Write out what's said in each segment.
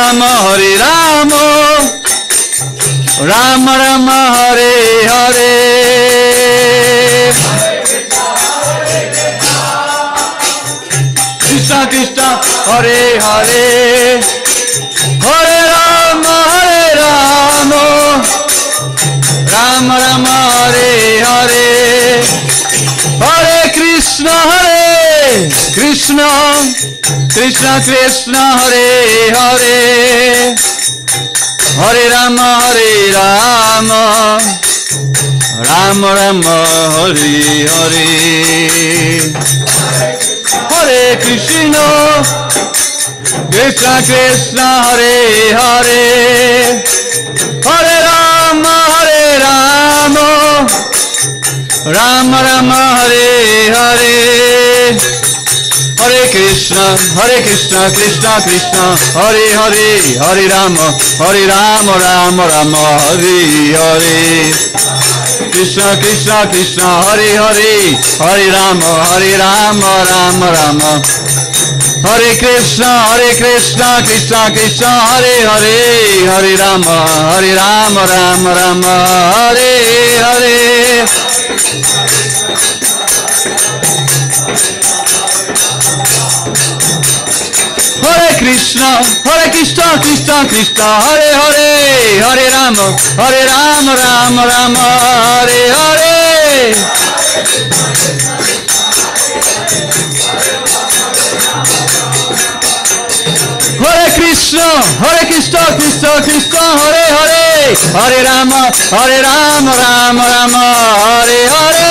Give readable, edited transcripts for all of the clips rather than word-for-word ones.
Rama Hare Rama Rama Rama Hare Hare Krishna Krishna Hare Hare Hare Rama Rama Rama Hare Hare Hare Krishna Krishna Krishna Krishna Hare Hare Hare Rama Rama Rama Hare Hare Hare Krishna Krishna Krishna Hare Hare Hare Rama Rama Rama Hare Hare Hare Krishna Krishna Krishna Hare Hare Hare Rama Rama Rama Hare Hare Krishna Krishna Krishna Hare Hare Hare Rama Rama Rama Hare Krishna Krishna Krishna Hare Hare Hare Rama Rama Rama Hare Hare Hare Krishna Krishna Krishna Hare Hare Hare Rama Rama Rama Hare Hare Hare Krishna Krishna Hare Hare Hare Rama Rama Rama Hare Hare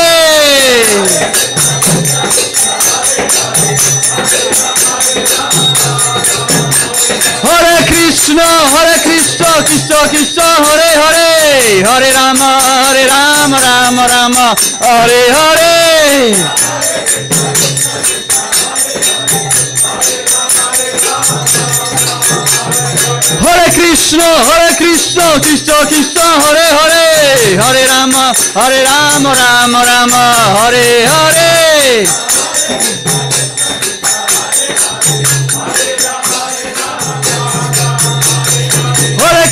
Hare Krishna Krishna Hare Hare Hare Rama Rama Rama Hare Hare Hare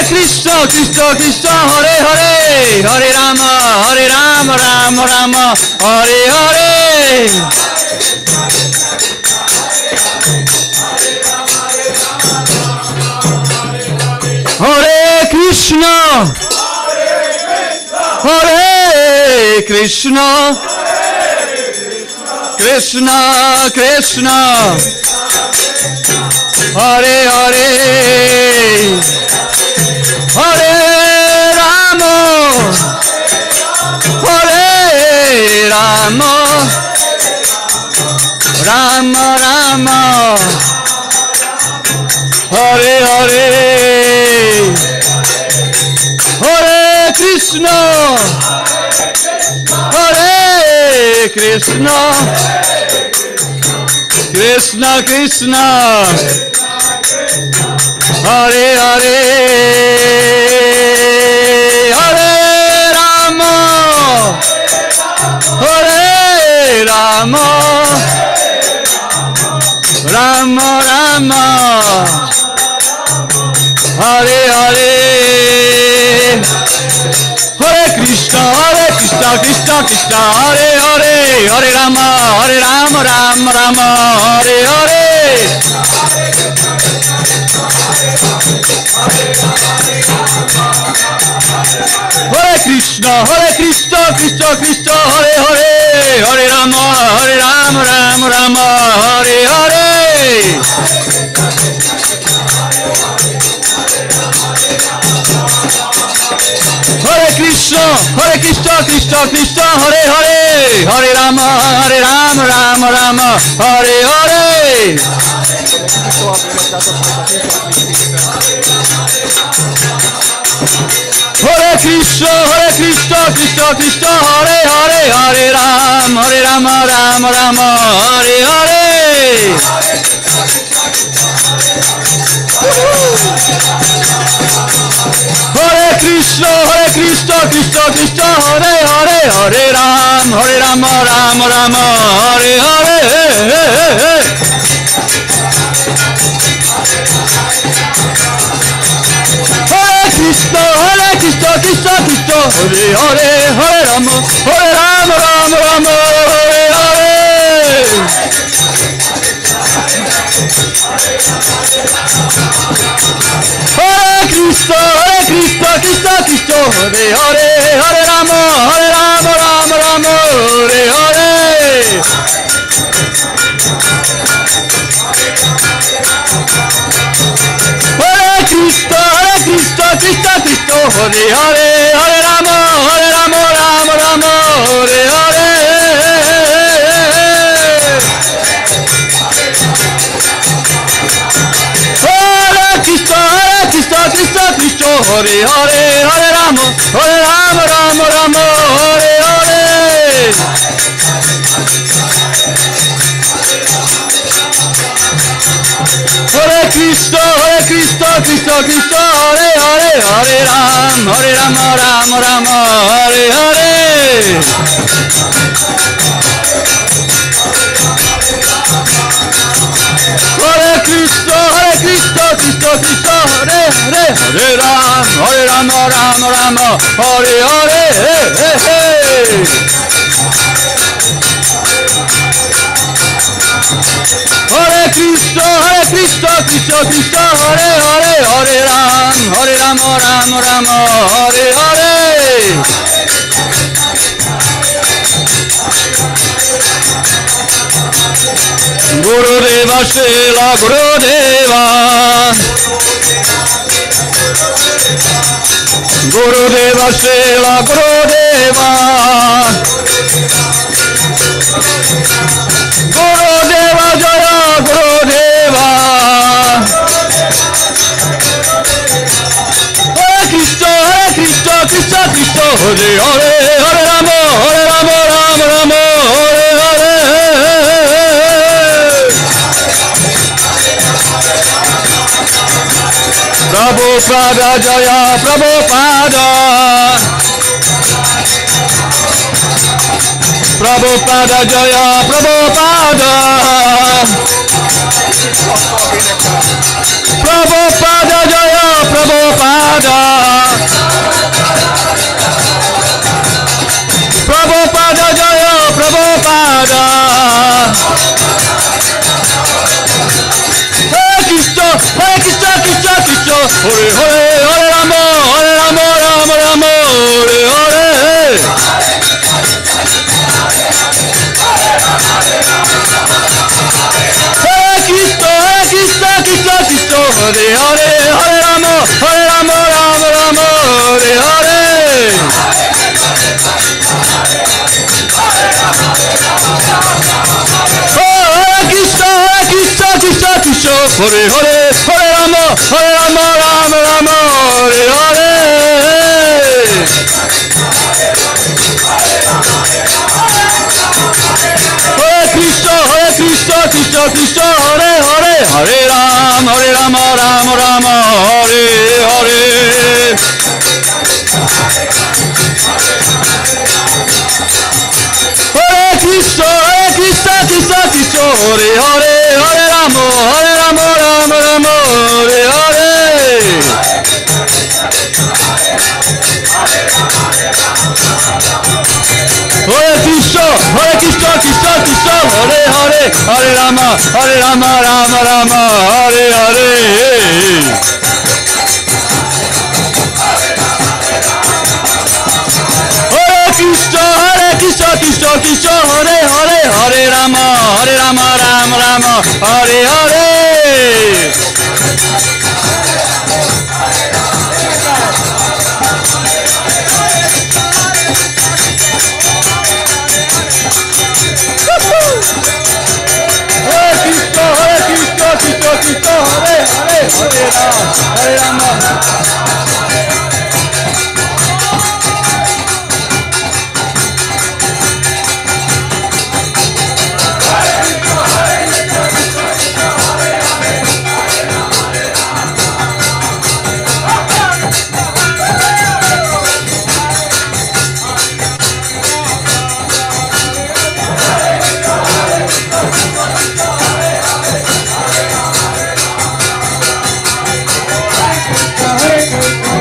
Krishna Krishna Hare Hare Hare Rama Rama Rama Hare Hare Hare Krishna Hare Hare Hare Rama Rama Rama Hare Hare Hare Krishna Krishna Krishna Hare Hare Hare Rama Rama Rama Hare Hare Hare Krishna Krishna Krishna Hare Hare Hare Rama Rama Rama Hare Hare Hare Krishna Krishna Hare Hare Hare Rama Rama Rama Hare Hare Hare Krishna Krishna Hare Hare Hare Rama Rama Rama Hare Hare Hare Krishna Hare Hare Hare Rama Rama Rama Hare Hare Hare Krishna Hare Hare Hare Rama Rama Rama Hare Hare Hare Krishna Hare Hare Hare Rama Rama Rama Hare Hare Hare Hare Hare Rama Rama Rama Hare Hare. Hare Krishna Krishna Krishna Hare Hare Hare Rama Rama Rama Hare Hare. Hare Krishna Krishna Krishna Hare Hare Hare Rama Rama Rama Hare Hare. Hare Krishna Krishna Hare Hare Hare Rama Rama Rama Hare Hare. Hare Krishna Krishna Hare Hare Hare Rama Rama Rama Hare Hare. Hare Krishna Krishna Hare Hare Hare Rama Rama Rama Hare Hare. Hare Krishna Krishna Hare Hare Hare Rama Rama Rama Hare Hare. Gurudeva Srila Gurudeva Gurudeva Srila Gurudeva Gurudeva Jaya Gurudeva. Hare Krishna Krishna Hare Hare Hare Rama Rama Rama Hare Hare. Prabhupada Jaya Prabhupada Prabhupada Jaya Prabhupada Prabhupada Jaya Prabhupada Prabhupada Jaya Prabhupada. Hare Krishna Krishna Hare Hare Hare Rama Rama Rama Hare Hare. Hare Krishna Krishna Hare Hare Hare Rama Rama Rama Hare Hare. Hare Krishna Hare Hare Hare Rama Rama Rama Hare Hare. Hare Krishna Hare Hare Hare Rama Rama Rama Hare Hare. Hare Krishna Hare Hare Hare Rama Rama Rama Hare Hare. Hare Krishna Hare Hare Hare Rama Rama Rama Hare Hare. Hare Krishna Hare Hare Hare Rama Rama Rama Hare Hare. Hare Rama. Hare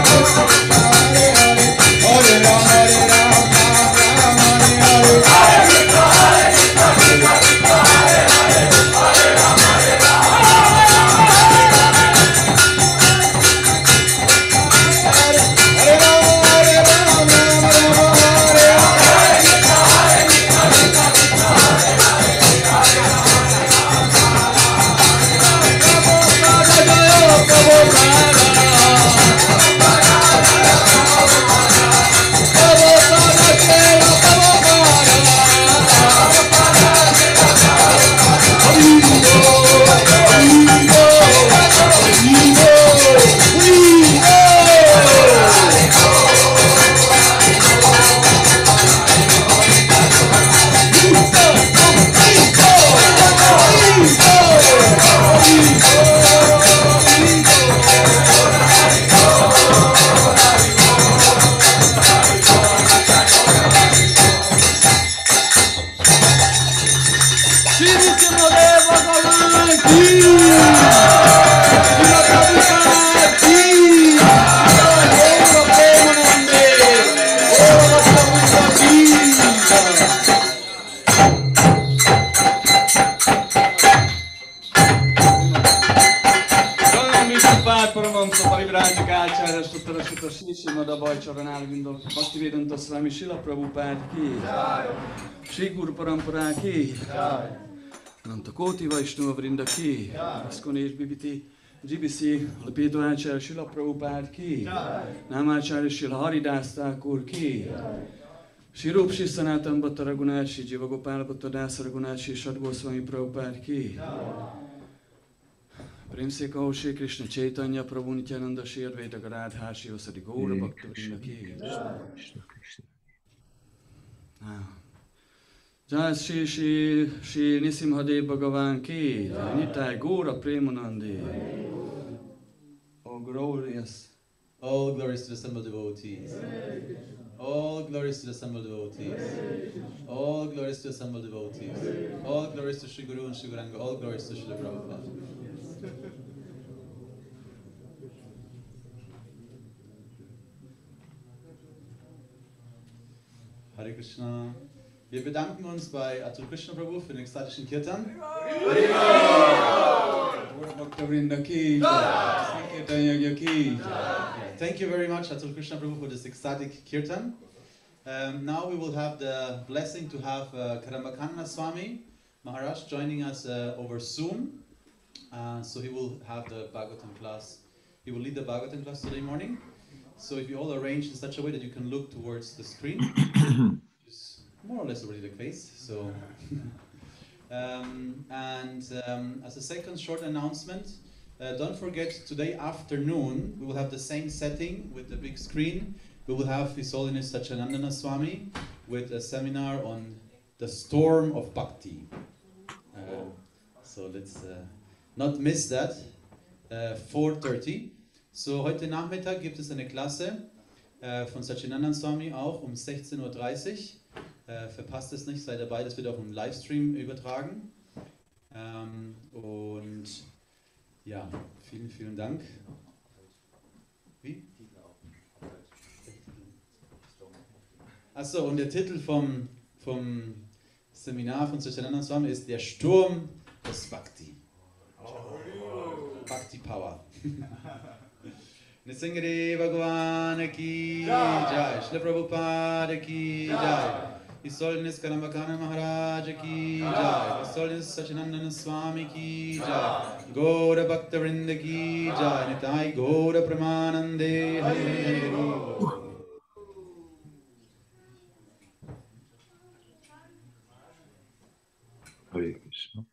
Paramahamsa Parivraja Kacharya Sutra Sutra Shri Srimad Abhayacharya Arvindo Bhaktivedanta Swami Srila Prabhupada ki Shri Guru Parampara ki Nanta Koti Vaishnava Vrinda ki Iskonesh Bibiti GBC Lapidvacharya Srila Prabhupada ki Namacharya Srila Haridas Thakur ki Shri Rup Shri Sanatan Bhatta Raghunath Shri Jiva Gopal Bhatta Dasa Raghunath Shri Shad Goswami Prabhupada ki प्रेम से कहो श्री कृष्ण चैतन्य प्रभु नित्यानंद श्री अद्वैत गदाधर शिवसदि गौर भक्तवृंद की जय श्री श्री श्री नृसिंहदेव भगवान की निताय गौर प्रेमानंदे All glories to the assembled devotees. All glories to the assembled devotees. All glories to the assembled devotees. All glories to Shri Guru and Shri Guranga. All glories to Shri Prabhupada. Hare Krishna. Wir bedanken uns bei Atul Krishna Prabhu für den ekstatischen Kirtan. Thank you very much, Atul Krishna Prabhu, for this ecstatic kirtan. Now we will have the blessing to have Kadamba Kanana Swami Maharaj joining us over Zoom. So he will have the Bhagavatam class. He will lead the Bhagavatam class today morning. So if you all arrange in such a way that you can look towards the screen, which is more or less already the case. So, as a second short announcement, don't forget today afternoon we will have the same setting with the big screen. We will have His Holiness Satchidananda Swami with a seminar on the storm of bhakti. So let's not miss that. 4:30. So heute Nachmittag gibt es eine Klasse von Satchidananda Swami auch um 16:30 Uhr. Verpasst es nicht, seid dabei, das wird auch im Livestream übertragen. Und ja, vielen, vielen Dank. Wie? Achso, und der Titel vom Seminar von Satchidananda Swami ist Der Sturm des Bhakti. Bhakti Power. Nisingre Bhagwan ki jai, Shri Prabhupada ki jai, His Holiness Kadamba Kanana Maharaj ki jai, His Holiness Satchidananda Swami ki jai, Gaura Bhakta Vrinda ki jai, Nitai Gaura Pramanande Hare Hare. Hare Krishna.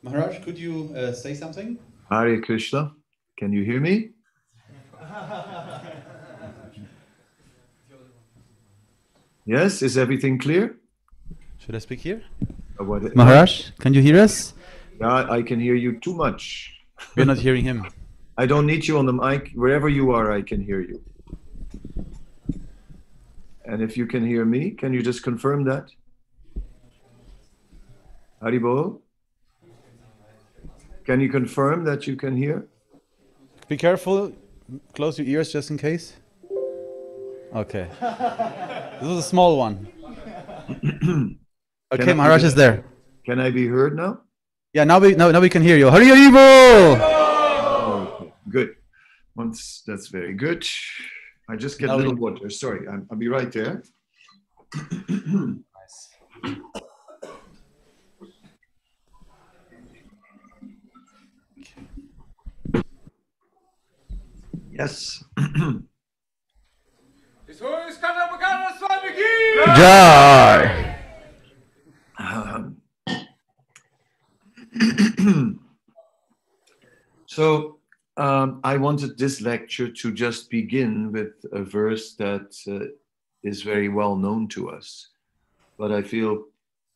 Maharaj, could you say something? Hare Krishna. Can you hear me? Yes, is everything clear? Should I speak here? What- Maharaj, can you hear us? Yeah, I can hear you too much. We're not hearing him. I don't need you on the mic. Wherever you are, I can hear you. And if you can hear me, can you just confirm that? Haribol? Can you confirm that you can hear? Be careful. Close your ears just in case. Okay. This was a small one. Okay, Maharaj is there. Can I be heard now? Yeah, now we can hear you. Hari Hari Bol! Okay, good. That's very good. I just get a little water. Sorry, I'll be right there. Yes. Jai! So I wanted this lecture to just begin with a verse that is very well known to us, but I feel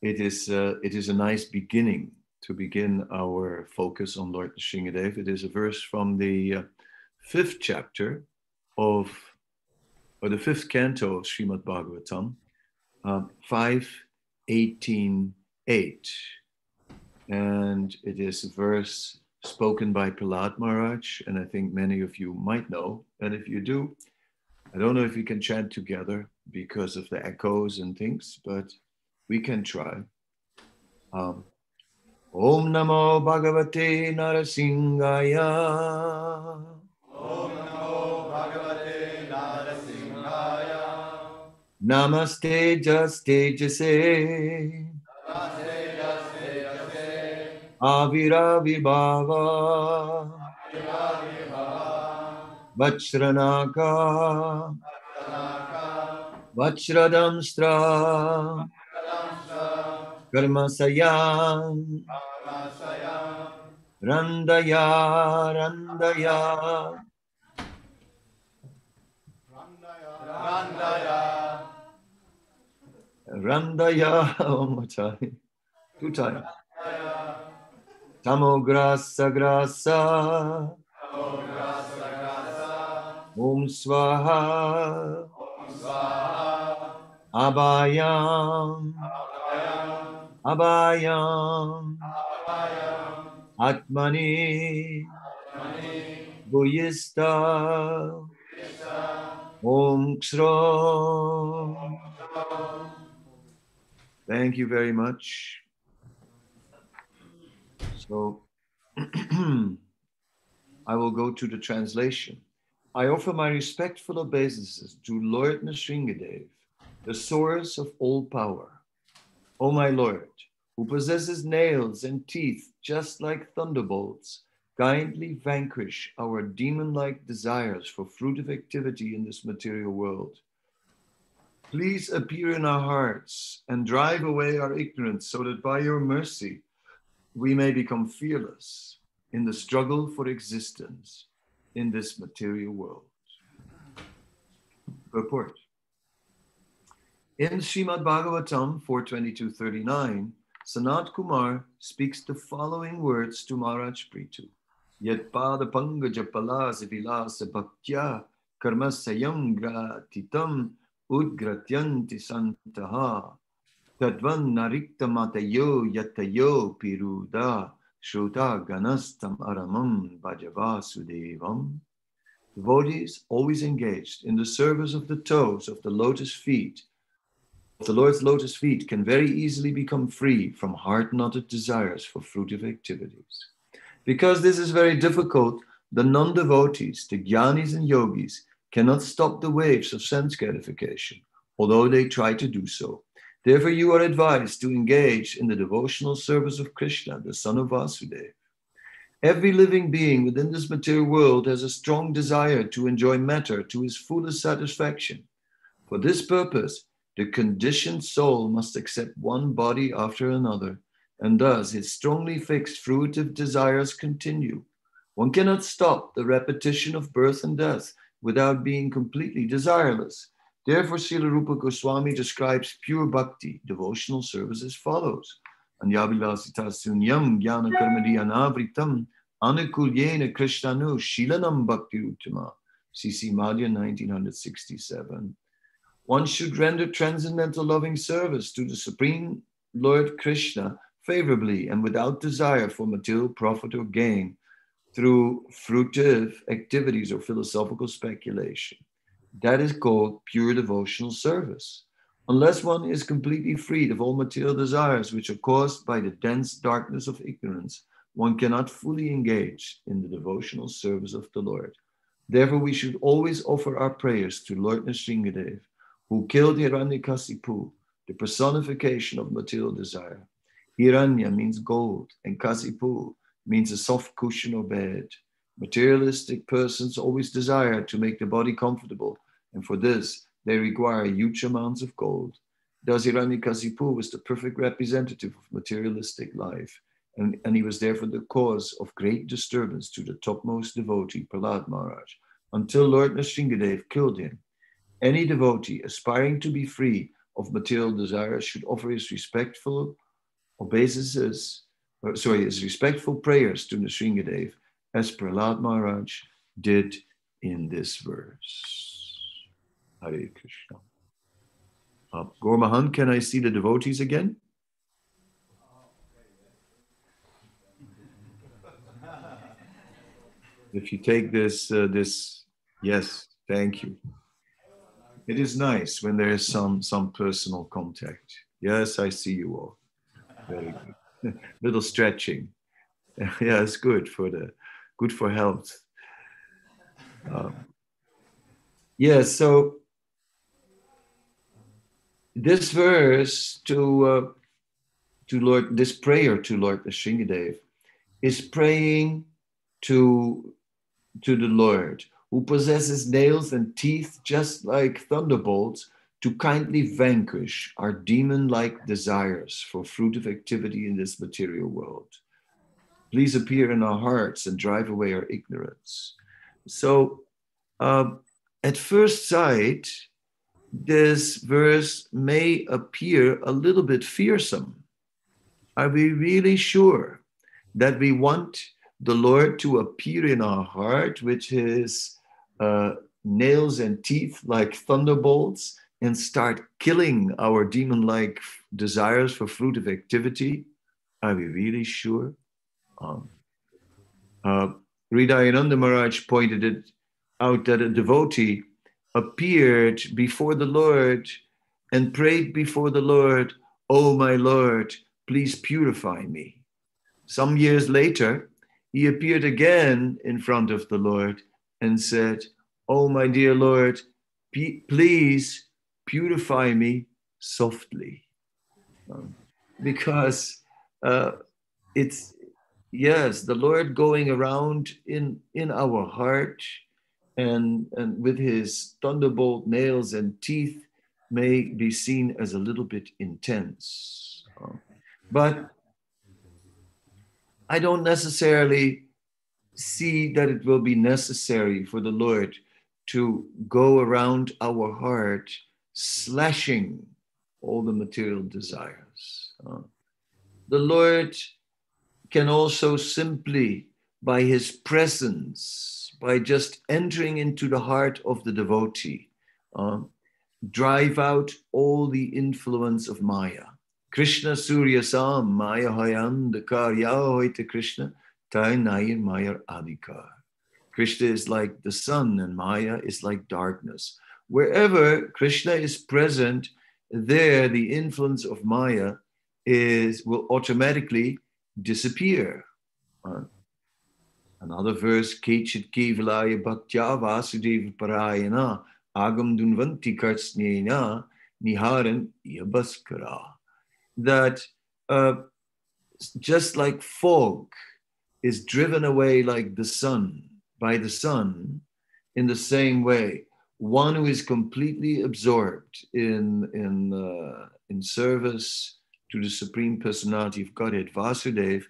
it is a nice beginning to begin our focus on Lord Nrsimhadev. It is a verse from the 5th chapter or the 5th canto of Srimad Bhagavatam, 5:18:8, and it is a verse spoken by Prahlad Maharaj, and I think many of you might know. And if you do, I don't know if we can chant together because of the echoes and things, but we can try. Om Namo Bhagavate Narasimhaya. Namaste Jaste Jase Aviravibhava Vajranaka Vajradamstra Karmasayam Randaya Randaya Randaya. One more time. 2 times. Tamograsa grasa Om Swaha Abhayam Abhayam Atmani Bhuyista Om Ksro. Thank you very much. So I will go to the translation. I offer my respectful obeisances to Lord Nrsingadev, the source of all power. O my Lord, who possesses nails and teeth just like thunderbolts, kindly vanquish our demon-like desires for fruitive activity in this material world. Please appear in our hearts and drive away our ignorance so that by your mercy we may become fearless in the struggle for existence in this material world. Purport. In Srimad Bhagavatam 4.22.39, Sanat Kumar speaks the following words to Maharaj Prithu. Yat pada panga japalasa vilasa bhaktya karmasayam gratitam udgratyanti santaha tadvan narikta matayo yatayo piruda shruta ganastam aramam bhajavasudevam. Devotees always engaged in the service of the toes of the lotus feet, of the Lord's lotus feet, can very easily become free from hard-knotted desires for fruitive activities. Because this is very difficult, the non-devotees, the jnanis and yogis, cannot stop the waves of sense gratification, although they try to do so. Therefore, you are advised to engage in the devotional service of Krishna, the son of Vasudeva. Every living being within this material world has a strong desire to enjoy matter to his fullest satisfaction. For this purpose, the conditioned soul must accept one body after another, and thus his strongly fixed fruitive desires continue. One cannot stop the repetition of birth and death without being completely desireless. Therefore, Srila Rupa Goswami describes pure bhakti, devotional service, as follows. Anyabilasita sunyam jnana karmadhyanavritam anukulyena krishnanu shilanam bhakti uttama. C.C. Madhya, 1967. One should render transcendental loving service to the Supreme Lord Krishna favorably and without desire for material profit or gain through fruitive activities or philosophical speculation. That is called pure devotional service. Unless one is completely freed of all material desires which are caused by the dense darkness of ignorance, one cannot fully engage in the devotional service of the Lord. Therefore, we should always offer our prayers to Lord Nrsingadev, who killed Hiranyakasipu, the personification of material desire. Hiranya means gold, and Kasipu means a soft cushion or bed. Materialistic persons always desire to make the body comfortable, and for this, they require huge amounts of gold. Thus, Hiranyakasipu was the perfect representative of materialistic life, and he was therefore the cause of great disturbance to the topmost devotee, Prahlad Maharaj, until Lord Nrsingadev killed him. Any devotee aspiring to be free of material desires should offer his respectful obeisances, his respectful prayers to Nrsingadev, as Prahlad Maharaj did in this verse. Hare Krishna. Gormahan, can I see the devotees again? If you take this, yes, thank you. It is nice when there is some personal contact. Yes, I see you all. Very good. Little stretching. Yeah, it's good for health. Yeah, so this verse to Lord, this prayer to Lord Nrsimhadev is praying to the Lord, who possesses nails and teeth just like thunderbolts, to kindly vanquish our demon-like desires for fruitive activity in this material world. Please appear in our hearts and drive away our ignorance. So, at first sight, this verse may appear a little bit fearsome. Are we really sure that we want the Lord to appear in our heart with his nails and teeth like thunderbolts and start killing our demon-like desires for fruitive activity? Are we really sure? Hridayananda Maharaj pointed it out that a devotee appeared before the Lord and prayed before the Lord, "Oh, my Lord, please purify me." Some years later, he appeared again in front of the Lord and said, "Oh, my dear Lord, please purify me softly." Because it's, yes, the Lord going around in our heart and with his thunderbolt nails and teeth may be seen as a little bit intense. But I don't necessarily see that it will be necessary for the Lord to go around our heart slashing all the material desires. The Lord can also simply, by his presence, by just entering into the heart of the devotee, drive out all the influence of Maya. Krishna Surya Sam Maya Hayandakar Yahoita Krishna Tai Nayan Maya Adhikar. Krishna is like the sun and Maya is like darkness. Wherever Krishna is present, there the influence of Maya will automatically disappear. Another verse, Kechit Kevalaya Bhaktya Vasudeva Parayana Agam Dunvanti Kartsnena Niharan Yabaskara. That just like fog is driven away like the sun, by the sun, in the same way, one who is completely absorbed in service to the Supreme Personality of Godhead, Vasudeva,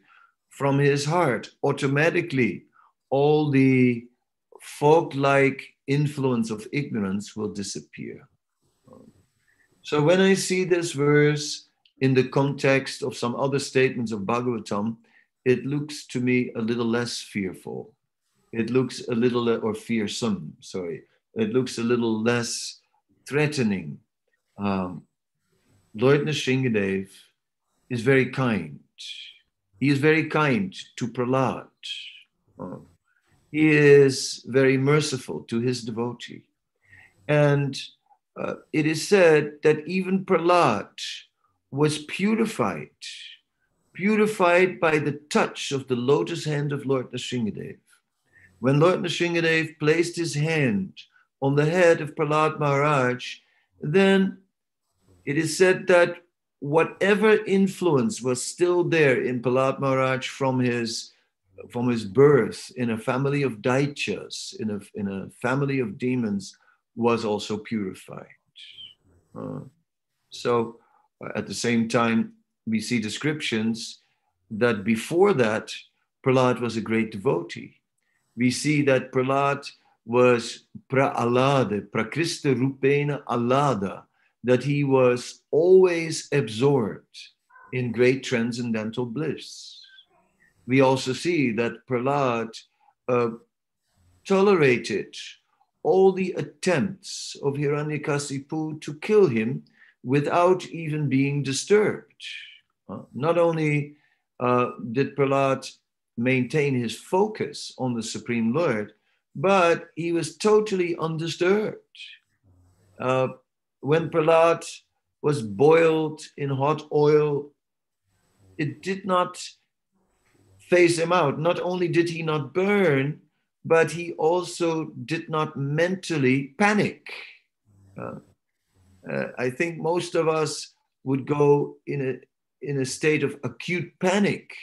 from his heart, automatically all the fog-like influence of ignorance will disappear. So when I see this verse in the context of some other statements of Bhagavatam, it looks to me a little less fearful. It looks a little, or fearsome, sorry. It looks a little less threatening. Lord Nrsimhadev is very kind. He is very kind to Prahlad. He is very merciful to his devotee. And it is said that even Prahlad was purified by the touch of the lotus hand of Lord Nrsimhadev. When Lord Nrsimhadev placed his hand on the head of Prahlad Maharaj, then it is said that whatever influence was still there in Prahlad Maharaj from his birth in a family of Daityas, in a family of demons, was also purified. So at the same time, we see descriptions that before that, Prahlad was a great devotee. We see that Prahlad was pra-alada, prakrista rupena alada, that he was always absorbed in great transcendental bliss. We also see that Prahlad tolerated all the attempts of Hiranyakasipu to kill him without even being disturbed. Not only did Prahlad maintain his focus on the Supreme Lord, but he was totally undisturbed. When Prahlad was boiled in hot oil it did not phase him out. Not only did he not burn, but he also did not mentally panic. I think most of us would go in a state of acute panic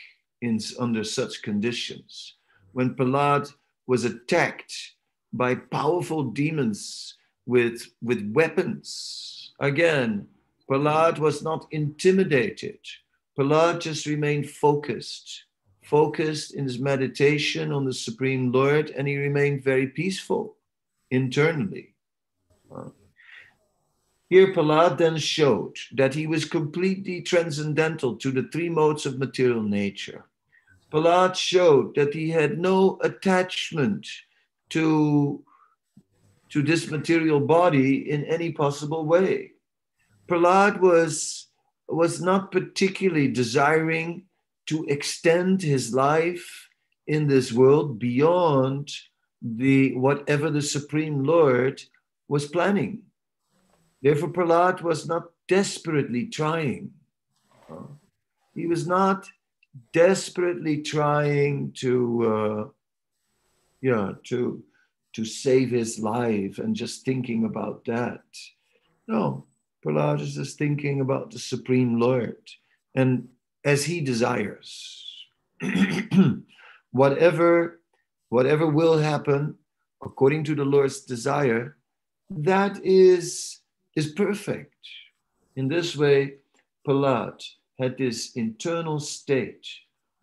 under such conditions. When Prahlad was attacked by powerful demons with weapons, again, Prahlad was not intimidated. Prahlad just remained focused in his meditation on the Supreme Lord, and he remained very peaceful internally. Here, Prahlad then showed that he was completely transcendental to the three modes of material nature. Prahlad showed that he had no attachment to this material body in any possible way. Prahlad was not particularly desiring to extend his life in this world beyond whatever the Supreme Lord was planning. Therefore, Prahlad was not desperately trying. He was not desperately trying to save his life and just thinking about that. No, Prahlad is just thinking about the Supreme Lord, and as he desires, whatever will happen according to the Lord's desire, that is perfect. In this way, Prahlad had this internal state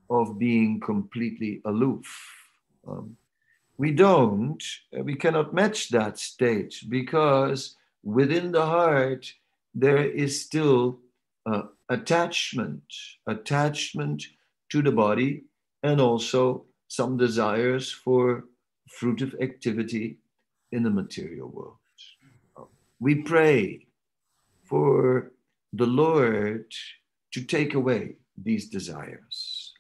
of being completely aloof. We cannot match that state, because within the heart there is still attachment to the body, and also some desires for fruitive activity in the material world. We pray for the Lord to take away these desires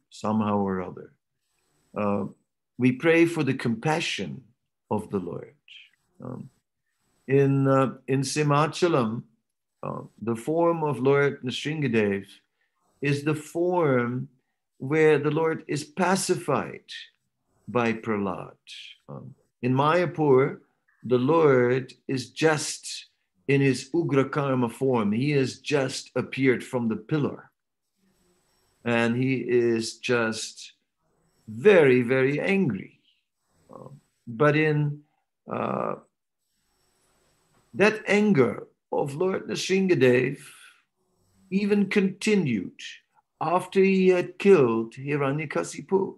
somehow or other. We pray for the compassion of the Lord. In Simhachalam, the form of Lord Narasimha is the form where the Lord is pacified by Prahlad. In Mayapur, the Lord is just in his Ugra Karma form. He has just appeared from the pillar. And he is just very, very angry. But in that anger of Lord Narasimha even continued after he had killed Hiranyakasipu.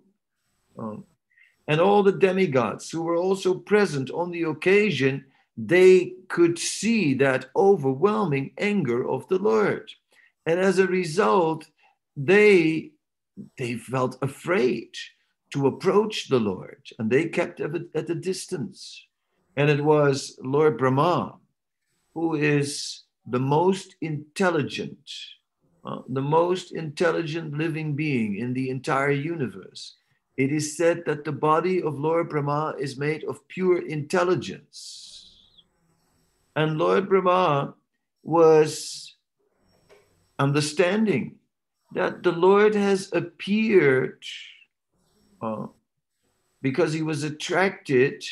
And all the demigods who were also present on the occasion, they could see that overwhelming anger of the Lord. And as a result, they felt afraid to approach the Lord, and they kept at a distance. And it was Lord Brahma, who is the most intelligent living being in the entire universe. It is said that the body of Lord Brahma is made of pure intelligence. And Lord Brahma was understanding that the Lord has appeared because he was attracted.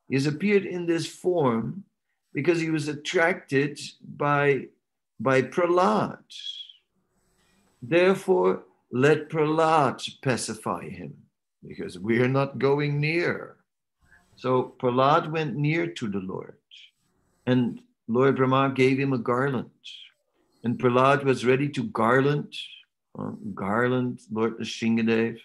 He has appeared in this form because he was attracted by Prahlad. Therefore, let Prahlad pacify him, because we are not going near. So Prahlad went near to the Lord, and Lord Brahma gave him a garland. And Prahlad was ready to garland Lord Narasimha.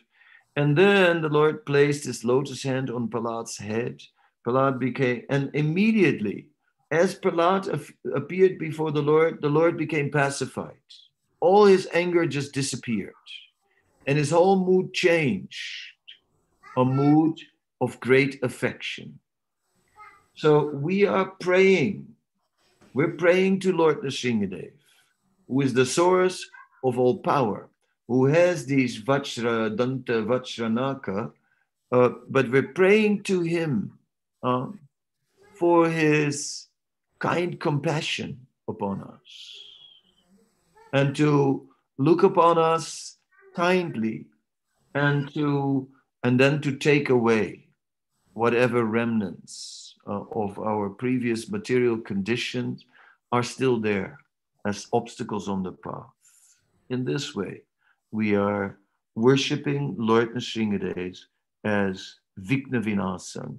And then the Lord placed his lotus hand on Prahlad's head. Prahlad became, and immediately, as Prahlad appeared before the Lord became pacified. All his anger just disappeared. And his whole mood changed, a mood of great affection. So we are praying. We're praying to Lord Narasimha, who is the source of all power, who has these Vajra, Danta, Vajranaka, but we're praying to him for his kind compassion upon us, and to look upon us kindly, and then to take away whatever remnants of our previous material conditions are still there as obstacles on the path. In this way, we are worshipping Lord Nrsimhadev as Vigna Vinasam,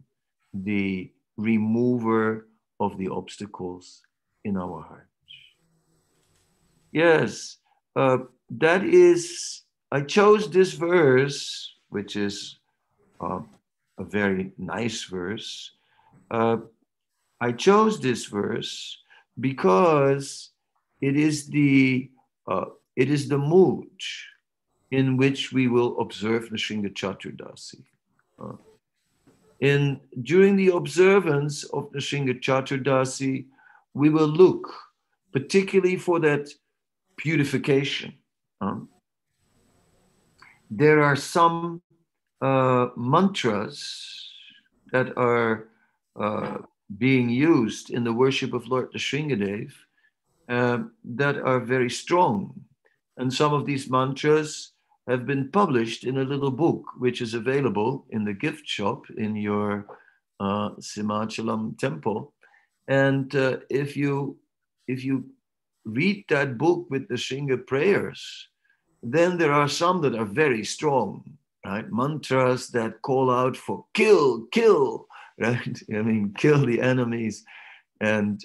the remover of the obstacles in our heart. Yes, that is, I chose this verse, which is a very nice verse. I chose this verse because it is the mood in which we will observe Nrsimha Caturdasi. During the observance of Nrsimha Caturdasi, we will look particularly for that purification. There are some mantras that are being used in the worship of Lord Nrsimhadev that are very strong. And some of these mantras have been published in a little book, which is available in the gift shop in your Simhachalam temple. And if you read that book with the Nrsimha prayers, then there are some that are very strong, right? Mantras that call out for kill, kill, right? I mean, kill the enemies. And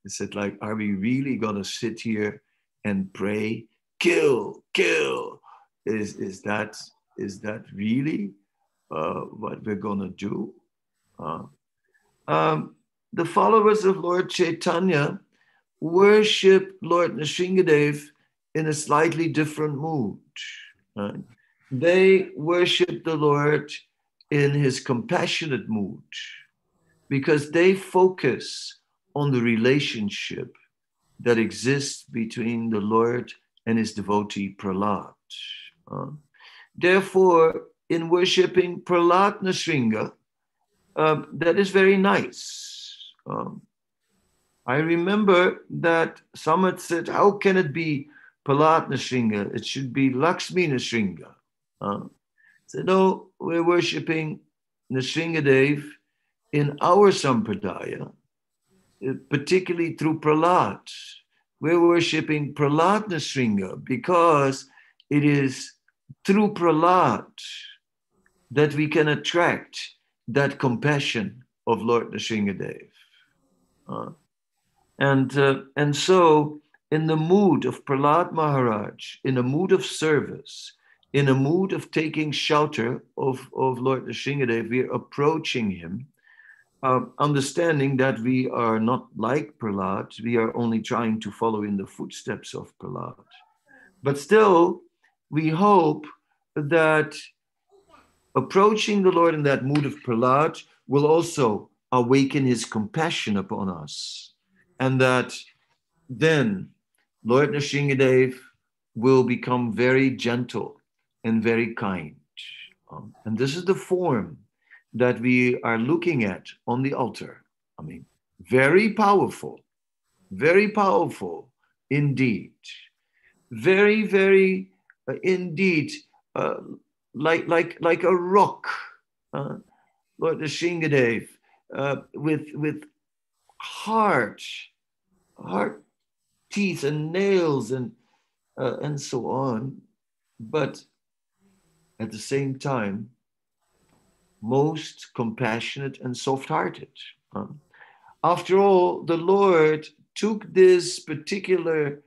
is it like, are we really going to sit here and pray, kill, kill? Is that really what we're going to do? The followers of Lord Chaitanya worship Lord Nrsimhadev in a slightly different mood. Right? They worship the Lord in his compassionate mood because they focus on the relationship that exists between the Lord and his devotee Prahlad. Therefore, in worshipping Prahlad Nrsimha, that is very nice. I remember that someone said, how can it be Prahlad Nrsimha? It should be Lakshmi Nrsimha. So no, we're worshipping Nrsimhadev in our sampradaya, particularly through Prahlad. We're worshipping Prahlad Nrsimha because it is through Prahlad that we can attract that compassion of Lord Nrsimhadev. And so, in the mood of Prahlad Maharaj, in a mood of service, in a mood of taking shelter of Lord Nrsimhadev, we are approaching him, understanding that we are not like Prahlad, we are only trying to follow in the footsteps of Prahlad. But still, we hope that approaching the Lord in that mood of Prahlad will also awaken his compassion upon us. And that then Lord Nrsimhadev will become very gentle and very kind. And this is the form that we are looking at on the altar. I mean, very powerful indeed. Very, very indeed, like a rock. Lord Nrsimhadev, with hard teeth and nails and so on, but at the same time, most compassionate and soft-hearted. After all, the Lord took this particular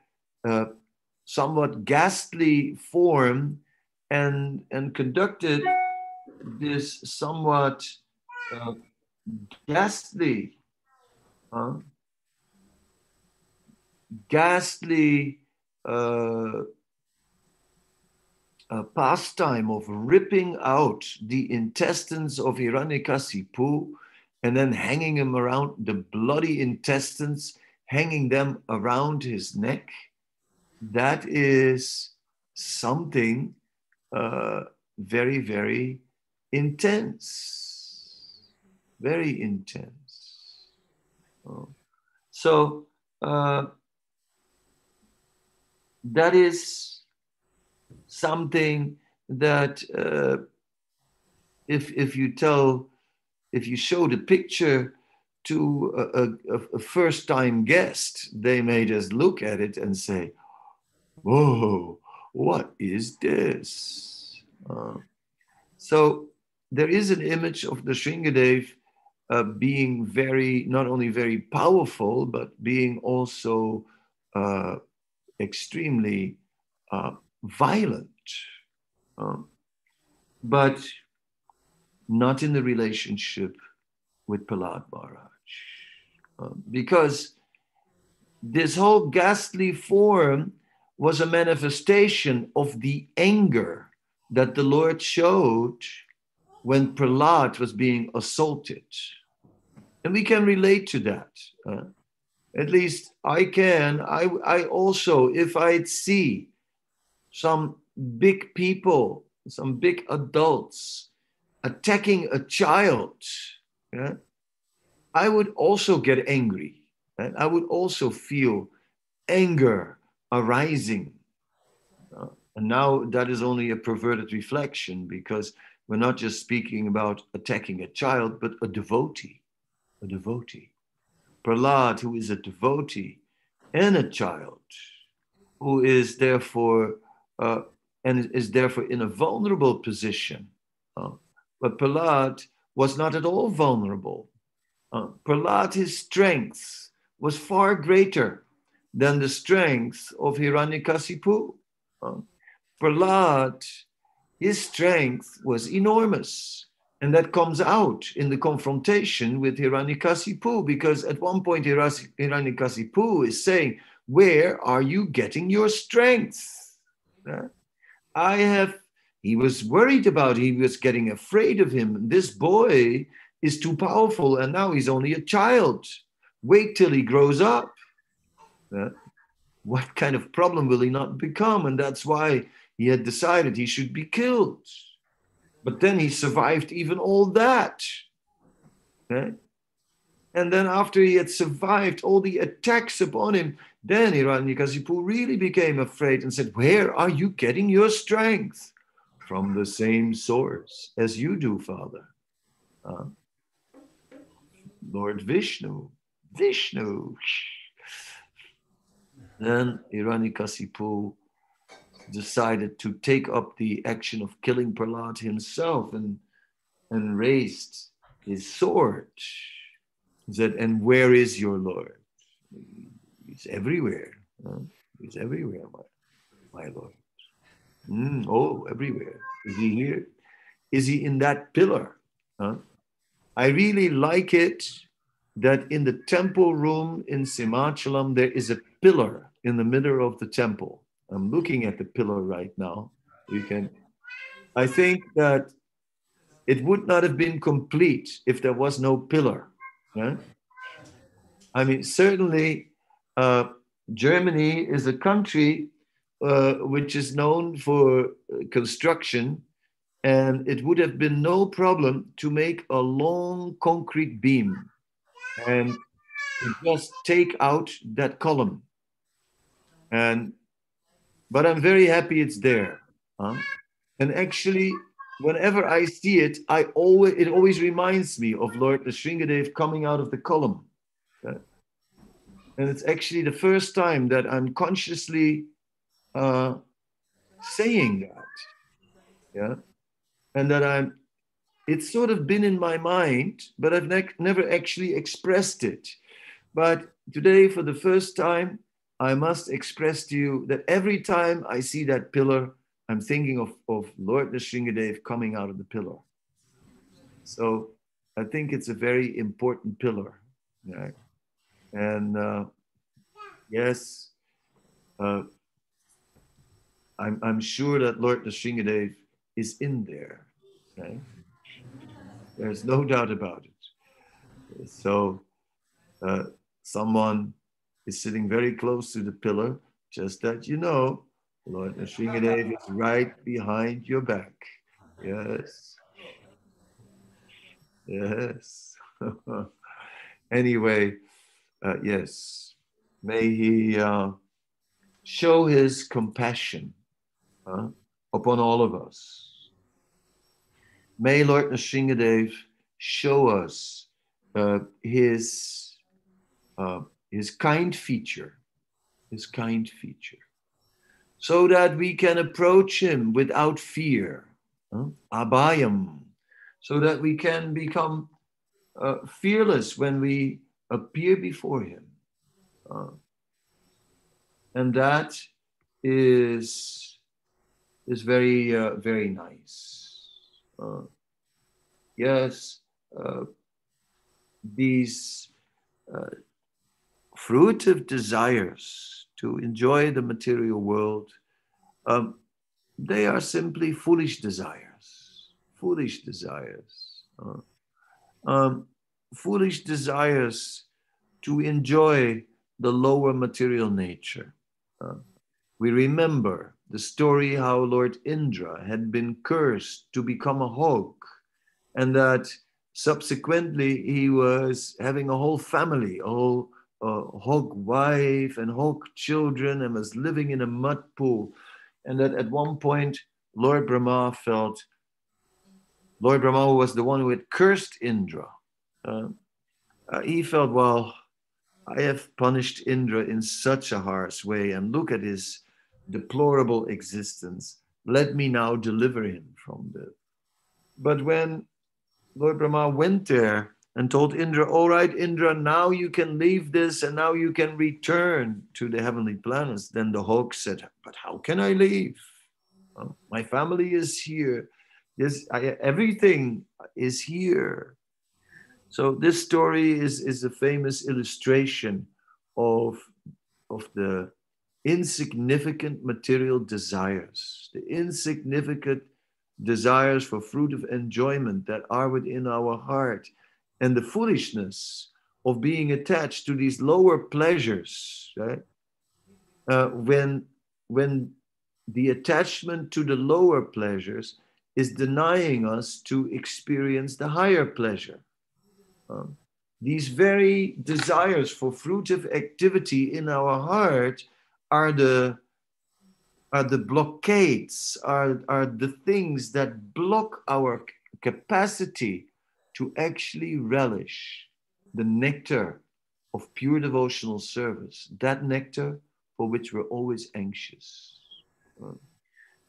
somewhat ghastly form and conducted this somewhat ghastly pastime of ripping out the intestines of Hiranyakasipu and then hanging him around, the bloody intestines, hanging them around his neck. That is something very, very intense. Very intense. So that is something that if you show the picture to a first-time guest, they may just look at it and say, "Whoa, what is this?" So there is an image of the Shringadev being not only very powerful, but being also extremely violent, but not in the relationship with Prahlad Maharaj. Because this whole ghastly form was a manifestation of the anger that the Lord showed when Prahlad was being assaulted. And we can relate to that. At least I can. I also, if I'd see some big people, some big adults attacking a child, yeah, I would also get angry. And I would also feel anger arising. And now that is only a perverted reflection, because we're not just speaking about attacking a child, but a devotee. A devotee. Prahlad, who is a devotee and a child, who is therefore and is therefore in a vulnerable position. But Prahlad was not at all vulnerable. Prahlad, his strength was far greater than the strength of Hiranyakasipu. Prahlad, his strength was enormous. And that comes out in the confrontation with Hiranyakasipu, because at one point Hiranyakasipu is saying, "Where are you getting your strength?" He was worried about, he was getting afraid of him. This boy is too powerful, and now he's only a child. Wait till he grows up. What kind of problem will he not become? And that's why he had decided he should be killed. But then he survived even all that. And then after he had survived all the attacks upon him, then Hiranyakasipu really became afraid and said, "Where are you getting your strength?" "From the same source as you do, Father." Lord Vishnu. Then Hiranyakasipu decided to take up the action of killing Prahlad himself and raised his sword. He said, "And where is your Lord?" "He's everywhere. He's everywhere, my Lord." "Oh, everywhere. Is he here? Is he in that pillar?" I really like it that in the temple room in Simhachalam, there is a pillar in the middle of the temple. I'm looking at the pillar right now. I think that it would not have been complete if there was no pillar. I mean, certainly Germany is a country which is known for construction, and it would have been no problem to make a long concrete beam and just take out that column. But I'm very happy it's there. And actually, whenever I see it, it always reminds me of Lord Narasimha coming out of the column. And it's actually the first time that I'm consciously saying that. Yeah. And that it's sort of been in my mind, but I've never actually expressed it. But today, for the first time, I must express to you that every time I see that pillar, I'm thinking of Lord Narasimha coming out of the pillar. So I think it's a very important pillar. Right? And yes, I'm sure that Lord Narasimha is in there. Right? There's no doubt about it. So someone is sitting very close to the pillar, just that you know, Lord Narasimha is right behind your back. Yes. Yes. Anyway, yes. May he show his compassion upon all of us. May Lord Nrsimhadev show us his kind feature, so that we can approach him without fear, abhayam, so that we can become fearless when we appear before him. And that is very, very nice. Yes, these fruitive desires to enjoy the material world, they are simply foolish desires. Foolish desires. Foolish desires to enjoy the lower material nature. We remember the story how Lord Indra had been cursed to become a hog, and that subsequently he was having a whole family, a whole hog wife and hog children, and was living in a mud pool. And that at one point, Lord Brahma was the one who had cursed Indra. He felt, well, I have punished Indra in such a harsh way, and look at his deplorable existence. Let me now deliver him from this. But when Lord Brahma went there and told Indra, all right, Indra, now you can leave this and now you can return to the heavenly planets. Then the hawk said, but how can I leave? My family is here. Everything is here. So this story is a famous illustration of the insignificant material desires, the insignificant desires for fruit of enjoyment that are within our heart, and the foolishness of being attached to these lower pleasures, right? When the attachment to the lower pleasures is denying us to experience the higher pleasure. These very desires for fruitive activity in our heart are the blockades, are the things that block our capacity to actually relish the nectar of pure devotional service, that nectar for which we're always anxious.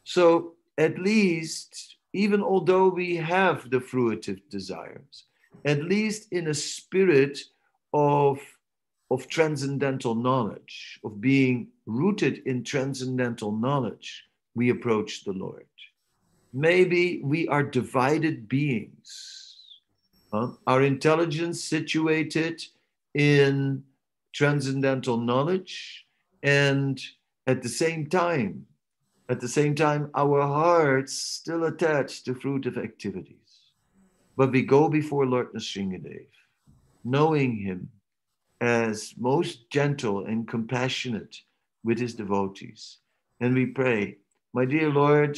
So at least, even although we have the fruitive desires, at least in a spirit of transcendental knowledge, of being rooted in transcendental knowledge, we approach the Lord. Maybe we are divided beings. Our intelligence situated in transcendental knowledge, and at the same time, our hearts still attached to fruitive activities. But we go before Lord Nrsimhadev, knowing him as most gentle and compassionate with his devotees. And we pray, my dear Lord,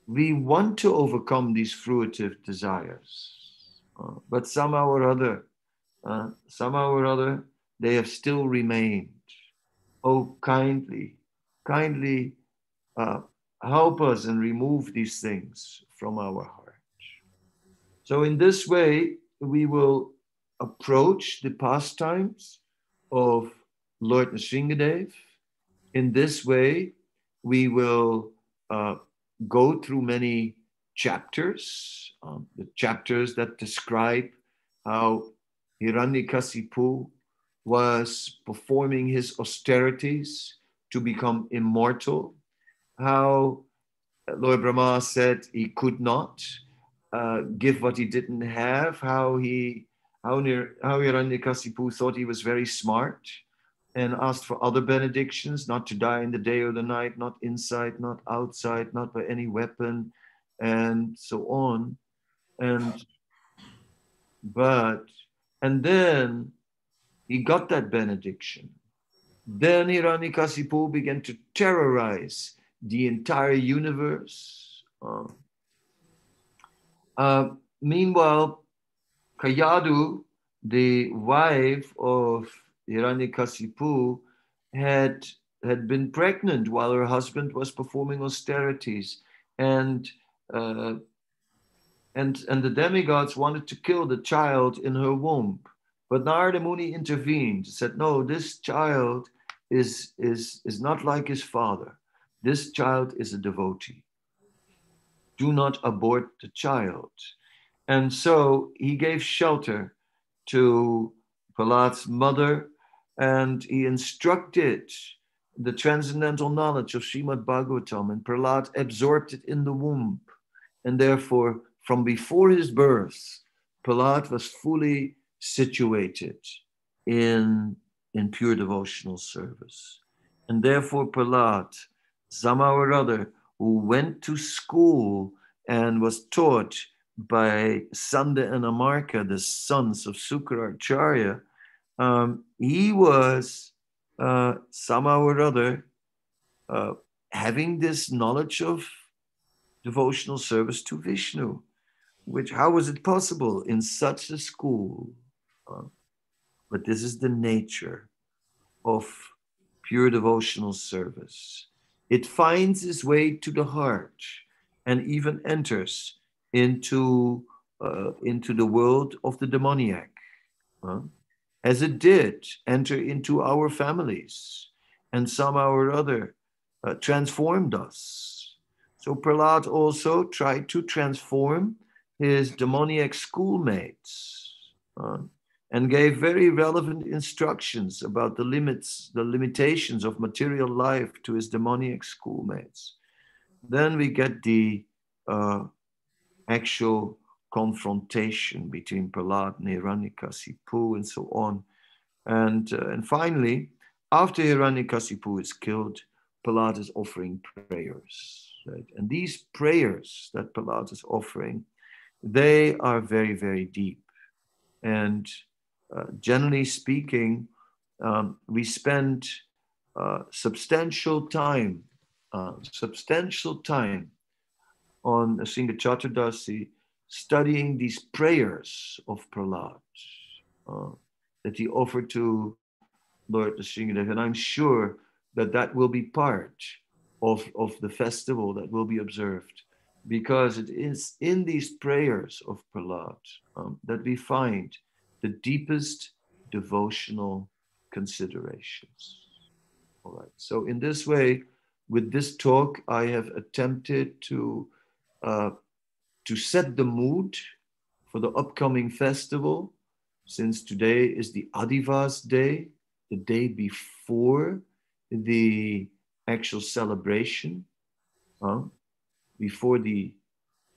we want to overcome these fruitive desires, but somehow or other, they have still remained. Oh, kindly help us and remove these things from our heart. So in this way, we will approach the pastimes of Lord Nrsimhadev. In this way, we will go through many chapters, the chapters that describe how Hiranyakasipu was performing his austerities to become immortal, how Lord Brahma said he could not give what he didn't have, how Hiranyakasipu thought he was very smart and asked for other benedictions, not to die in the day or the night, not inside, not outside, not by any weapon, and so on. And then he got that benediction. Then Hiranyakasipu began to terrorize the entire universe. Meanwhile, Kayadu, the wife of Hiranyakasipu, had had been pregnant while her husband was performing austerities, and uh, and the demigods wanted to kill the child in her womb. But Narada Muni intervened, said, no, this child is not like his father. This child is a devotee. Do not abort the child. And so he gave shelter to Prahlad's mother, and he instructed the transcendental knowledge of Srimad Bhagavatam, and Prahlad absorbed it in the womb. And therefore, from before his birth, Prahlad was fully situated in pure devotional service. And therefore, Prahlad, somehow or other, who went to school and was taught by Sanda and Amarka, the sons of Sukracharya, he was somehow or other having this knowledge of devotional service to Vishnu, which, how was it possible in such a school? But this is the nature of pure devotional service. It finds its way to the heart and even enters into the world of the demoniac, as it did enter into our families and somehow or other transformed us. So Prahlad also tried to transform his demoniac schoolmates and gave very relevant instructions about the limits, the limitations of material life to his demoniac schoolmates. Then we get the actual confrontation between Prahlad and Hiranyakasipu and so on. And finally, after Hiranyakasipu is killed, Prahlad is offering prayers. Right? And these prayers that Prahlad is offering, they are very, very deep. And generally speaking, we spend substantial time on Singha Caturdasi studying these prayers of Prahlad that he offered to Lord Narasimha. And I'm sure that that will be part of the festival that will be observed, because it is in these prayers of Prahlad that we find the deepest devotional considerations. All right. So in this way, with this talk, I have attempted to set the mood for the upcoming festival, since today is the Adivas day, the day before the actual celebration, before the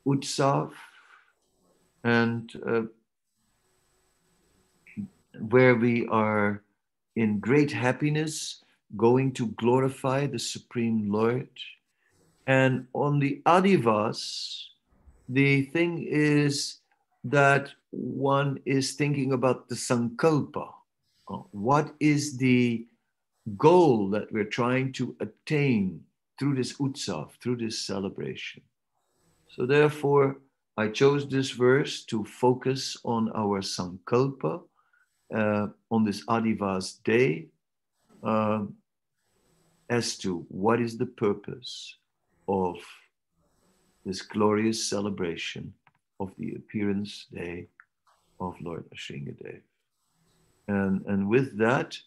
Utsav, and where we are in great happiness going to glorify the Supreme Lord. And on the Adivas, the thing is that one is thinking about the Sankalpa. What is the goal that we're trying to attain through this Utsav, through this celebration? So therefore, I chose this verse to focus on our Sankalpa on this Adivas day, as to what is the purpose of this glorious celebration of the appearance day of Lord Narasimha. And with that,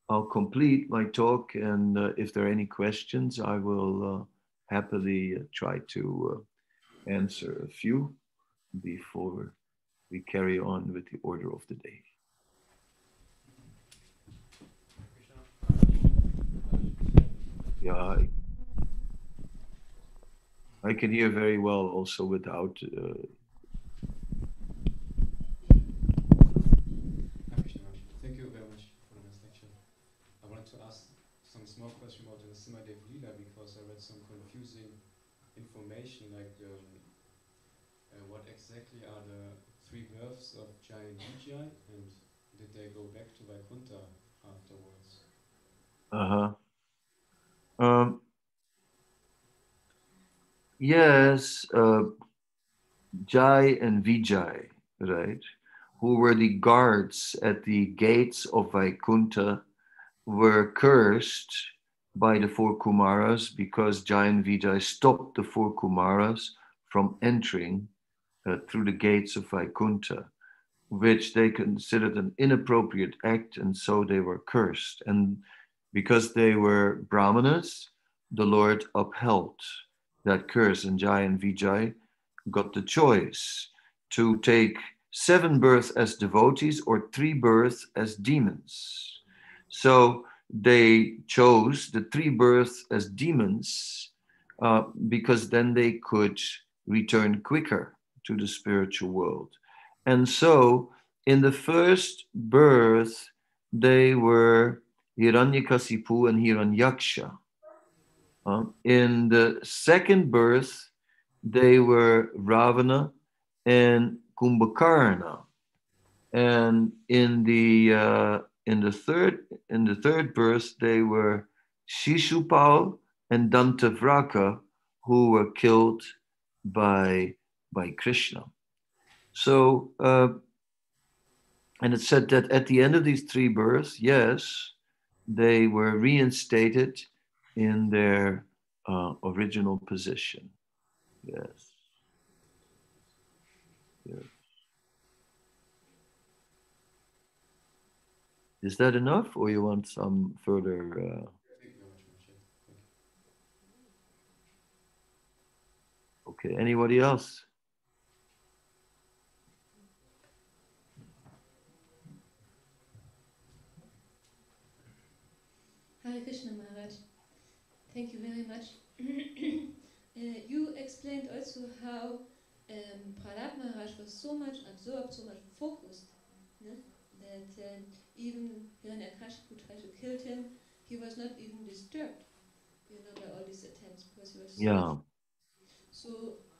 I'll complete my talk. And if there are any questions, I will happily try to answer a few before we carry on with the order of the day. Yeah, I can hear very well also without. Thank you very much for the nice lecture. I wanted to ask some small question about the Narasimha Lila, because I read some confusing information, like what exactly are the three births of Jai and Vijay, and did they go back to Vaikuntha afterwards? Yes, Jai and Vijay, right, who were the guards at the gates of Vaikuntha, were cursed by the four Kumaras because Jai and Vijay stopped the four Kumaras from entering through the gates of Vaikuntha, which they considered an inappropriate act, and so they were cursed. And because they were Brahmanas, the Lord upheld that curse, and Jai and Vijay got the choice to take 7 births as devotees or 3 births as demons. So they chose the 3 births as demons because then they could return quicker to the spiritual world. And so in the first birth, they were Hiranyakasipu and Hiranyaksha. In the second birth, they were Ravana and Kumbhakarna. And in the third birth, they were Shishupal and Dantavraka, who were killed by Krishna. So, and it said that at the end of these 3 births, yes, they were reinstated in their original position. Yes. Yes. Is that enough, or you want some further? Thank you very much, Maharaj. Thank you. Okay. Anybody else? Hare Krishna Maharaj. Thank you very much. You explained also how Prahlad Maharaj was so much absorbed, so much focused, no? That even Hiranyakashipu tried to kill him, he was not even disturbed, by all these attempts because he was so Yeah. much. So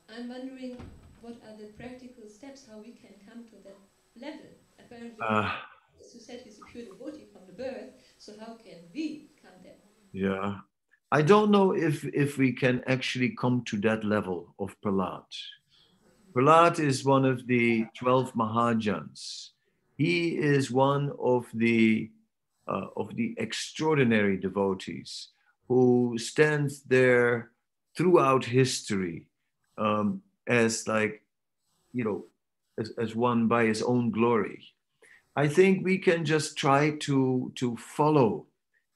I'm wondering what are the practical steps how we can come to that level. Apparently, as you said, he's a pure devotee from the birth. So how can we come there? Yeah. I don't know if we can actually come to that level of Prahlad. Prahlad is one of the 12 Mahajans. He is one of the extraordinary devotees who stands there throughout history as like, as one by his own glory. I think we can just try to follow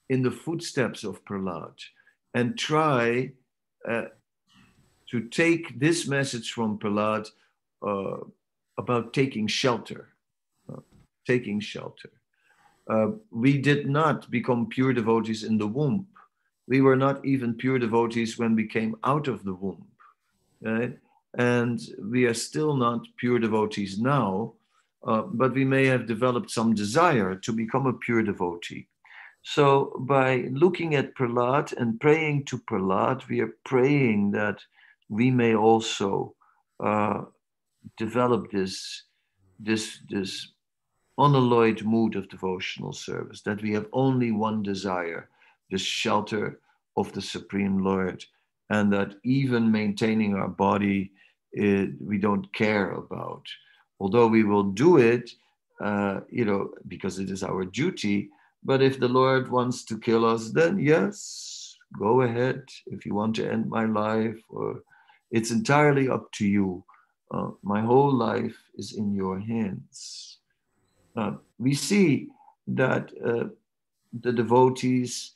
in the footsteps of Prahlad and try to take this message from Prahlad about taking shelter. Taking shelter. We did not become pure devotees in the womb. We were not even pure devotees when we came out of the womb. Right? And we are still not pure devotees now, but we may have developed some desire to become a pure devotee. So by looking at Prahlad and praying to Prahlad, we are praying that we may also develop this unalloyed mood of devotional service, that we have only one desire, the shelter of the Supreme Lord, and that even maintaining our body, we don't care about. Although we will do it, because it is our duty. But if the Lord wants to kill us, then yes, go ahead. If you want to end my life, or it's entirely up to you. My whole life is in your hands. We see that the devotees,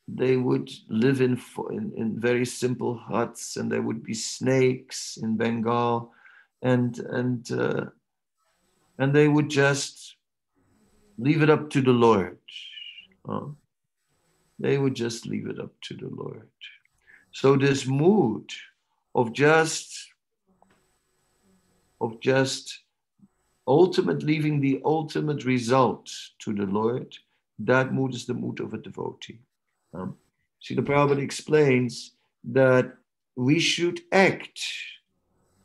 they would live in very simple huts, and there would be snakes in Bengal, and they would just leave it up to the Lord. They would just leave it up to the Lord. So this mood of just leaving the ultimate result to the Lord, that mood is the mood of a devotee. Srila Prabhupada explains that we should act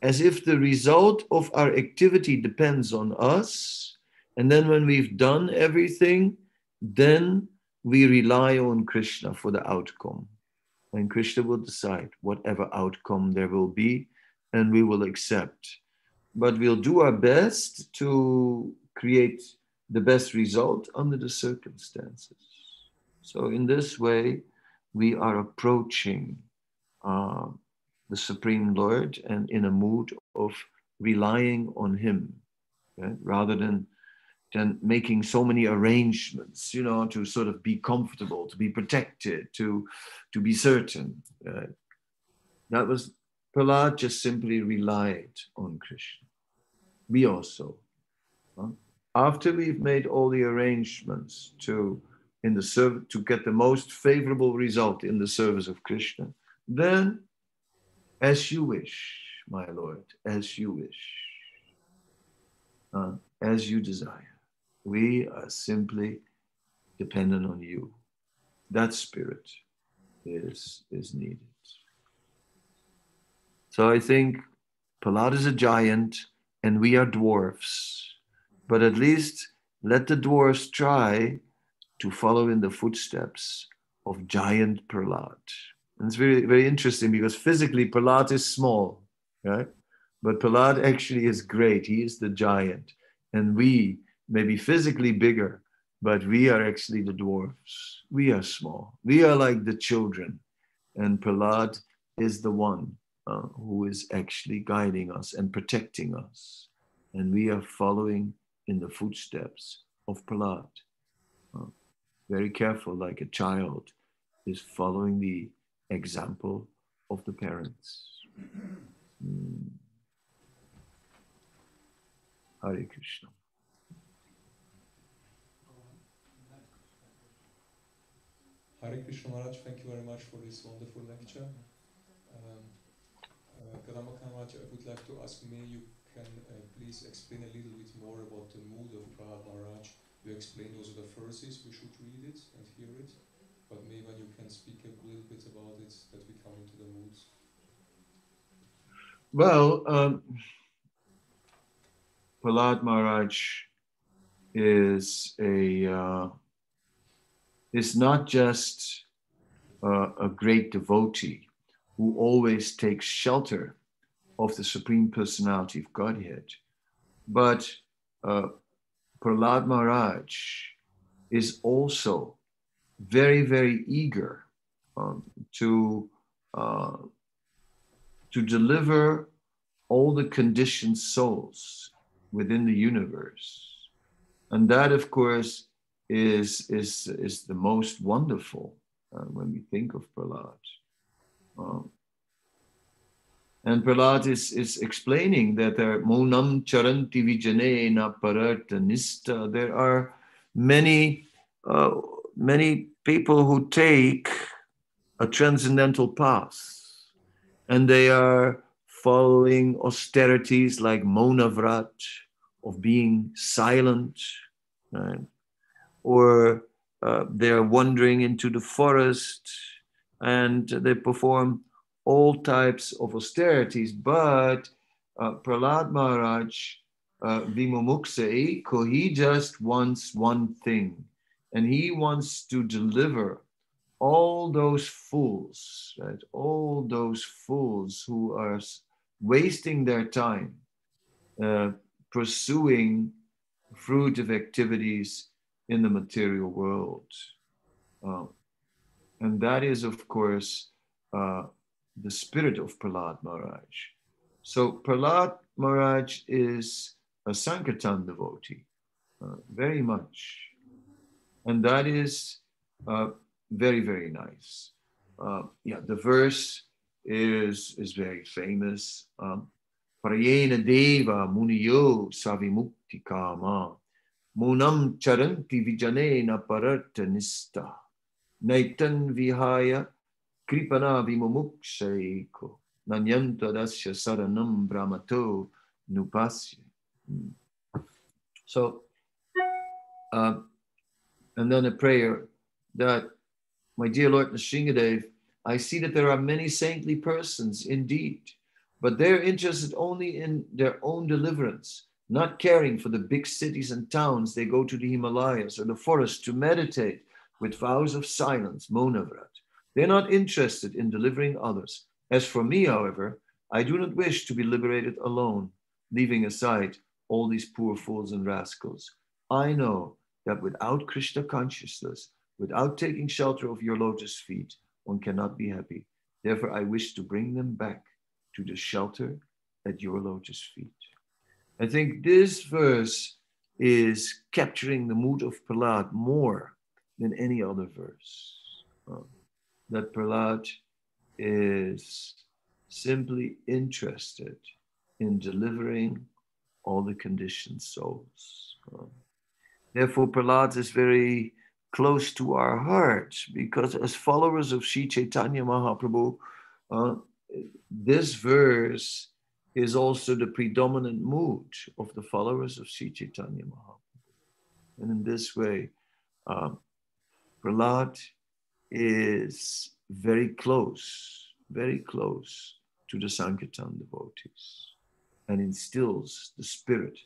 as if the result of our activity depends on us. And then when we've done everything, then we rely on Krishna for the outcome. And Krishna will decide whatever outcome there will be, and we will accept. But we'll do our best to create the best result under the circumstances. So in this way, we are approaching the Supreme Lord and in a mood of relying on Him, right? Rather than making so many arrangements, to sort of be comfortable, to be protected, to be certain. That was, Prahlad just simply relied on Krishna. We also, after we've made all the arrangements to get the most favorable result in the service of Krishna, then as you wish, my Lord, as you wish, as you desire. We are simply dependent on you. That spirit is needed. So I think Prahlad is a giant and we are dwarfs. But at least let the dwarfs try to follow in the footsteps of giant Prahlad. And it's very, very interesting because physically Prahlad is small, right? But Prahlad actually is great. He is the giant. And we may be physically bigger, but we are actually the dwarfs. We are small. We are like the children. And Prahlad is the one who is actually guiding us and protecting us. And we are following in the footsteps of Prahlad. Very careful, like a child is following the example of the parents. Hare Krishna. Hare Krishna Maharaj, thank you very much for this wonderful lecture. Kadamba Maharaj, I would like to ask, you can please explain a little bit more about the mood of Prahlad Maharaj. You explained also the verses, we should read it and hear it, but maybe when you can speak a little bit about it, that we come into the moods. Well, Prahlad Maharaj is not just a great devotee who always takes shelter of the Supreme Personality of Godhead, but Prahlad Maharaj is also very, very eager to deliver all the conditioned souls within the universe. And that, of course, is the most wonderful when we think of Prahlad. And Prahlad is explaining that there monam charanti vijane na pararta nista. There are many people who take a transcendental path, and they are following austerities like monavrat, of being silent, right? Or they're wandering into the forest and they perform all types of austerities. But Prahlad Maharaj, Vimumuksa, he just wants one thing, and he wants to deliver all those fools, right? All those fools who are wasting their time pursuing fruitive activities in the material world. And that is, of course, the spirit of Prahlad Maharaj. So Prahlad Maharaj is a Sankirtan devotee, very much. And that is very, very nice. The verse is very famous. Prayena deva muniyo savimukti kama munam charanti vijanena pararta nista naitan vihaya kripana vimumukshayeko nanyanta dasya saranam brahmato nupasya. So, and then a prayer that, my dear Lord Nrsimhadev, I see that there are many saintly persons indeed, but they're interested only in their own deliverance, not caring for the big cities and towns. They go to the Himalayas or the forest to meditate with vows of silence, monavrat. They're not interested in delivering others. As for me, however, I do not wish to be liberated alone, leaving aside all these poor fools and rascals. I know that without Krishna consciousness, Without taking shelter of your lotus feet, one cannot be happy. Therefore, I wish to bring them back to the shelter at your lotus feet. I think this verse is capturing the mood of Prahlad more than any other verse. That Prahlad is simply interested in delivering all the conditioned souls. Therefore, Prahlad is very close to our hearts, because as followers of Sri Chaitanya Mahaprabhu, this verse is also the predominant mood of the followers of Sri Chaitanya Mahaprabhu. And in this way, Prahlad is very close to the Sankirtan devotees, and instills the spirit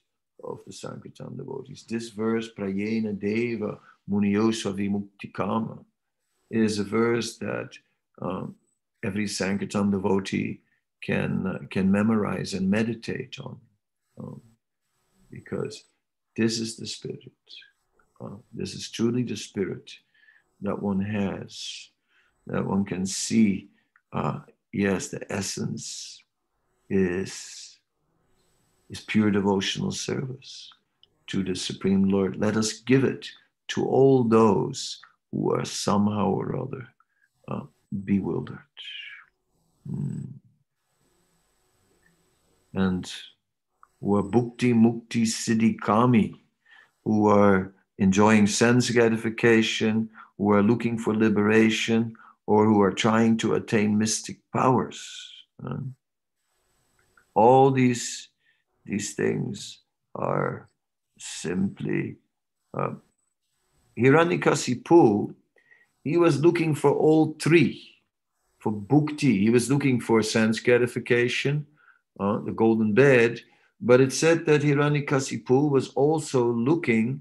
of the Sankirtan devotees. This verse, Prayena Deva Muniyosva Vimuktikama, is a verse that every Sankirtan devotee can memorize and meditate on, because this is the spirit. This is truly the spirit that one has, that one can see. Yes, the essence is pure devotional service to the Supreme Lord. Let us give it to all those who are somehow or other bewildered. And who are bhukti mukti siddhi kami, who are enjoying sense gratification, who are looking for liberation, or who are trying to attain mystic powers. All these things are simply Hiranyakasipu. He was looking for all three. For bhukti, he was looking for sense gratification, the golden bed, but it said that Hiranyakasipu was also looking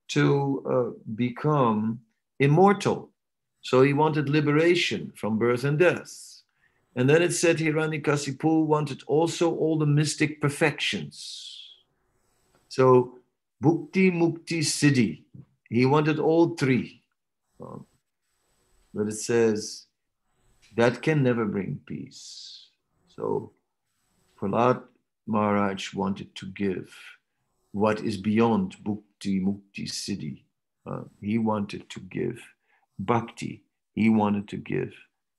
to become immortal. So he wanted liberation from birth and death. And then it said Hiranyakasipu wanted also all the mystic perfections. So bhukti, mukti, siddhi. He wanted all three. But it says that can never bring peace. So Prahlad Maharaj wanted to give what is beyond bhukti, mukti, siddhi. He wanted to give bhakti. He wanted to give